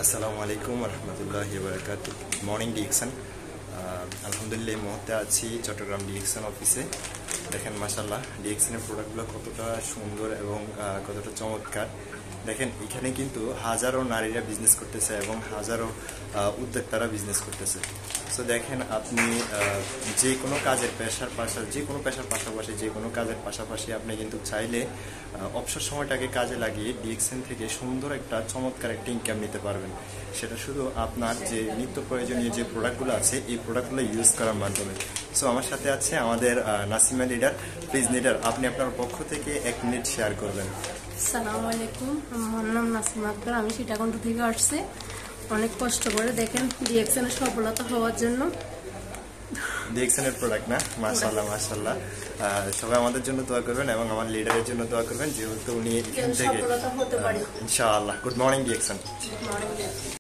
আসসালামু আলাইকুম রহমতুল্লাহি বারাকাতুহু। Good morning ডিএকশন। আলহামদুলিল্লাহ এই মুহূর্তে আছি চট্টগ্রাম ডিএকশন অফিসে। দেখেন মাশাআল্লাহ ডিএকশনের প্রোডাক্টগুলো কতটা সুন্দর এবং কতটা চমৎকার। দেখেন এখানে কিন্তু হাজারো নারীরা বিজনেস করতেছে এবং হাজারো উদ্যোক্তারা বিজনেস করতেছে। সো দেখেন আপনি যে কোনো কাজের পেশার পাশাপাশি যে কোনো কাজের পাশাপাশি আপনি কিন্তু চাইলে অবসর সময়টাকে কাজে লাগিয়ে ডিএকশন থেকে সুন্দর একটা চমৎকার একটা ইনকাম নিতে পারবেন। সেটা শুধু আপনার যে নিত্য প্রয়োজনীয় যে প্রোডাক্টগুলো আছে এই প্রোডাক্টগুলো ইউজ করার মাধ্যমে। সো আমার সাথে আছে আমাদের নাসিমা লিডার। প্লিজ লিডার, আপনি আপনার পক্ষ থেকে 1 মিনিট শেয়ার করবেন। আসসালামু আলাইকুম, আমার নাম নাসিমা আক্তার, আমি সীতাকুণ্ড থেকে আসছি। অনেক কষ্ট করে দেখেন ডিএকশনের সফলতা হওয়ার জন্য। ডিএকশনের প্রোডাক্ট না, মাশাআল্লাহ মাশাআল্লাহ। সবাই আমাদের জন্য দোয়া করবেন এবং আমার লিডারের জন্য দোয়া করবেন, যেহেতু উনি এখান থেকে সফলতা হতে পারে ইনশাআল্লাহ। Good morning ডিএকশন।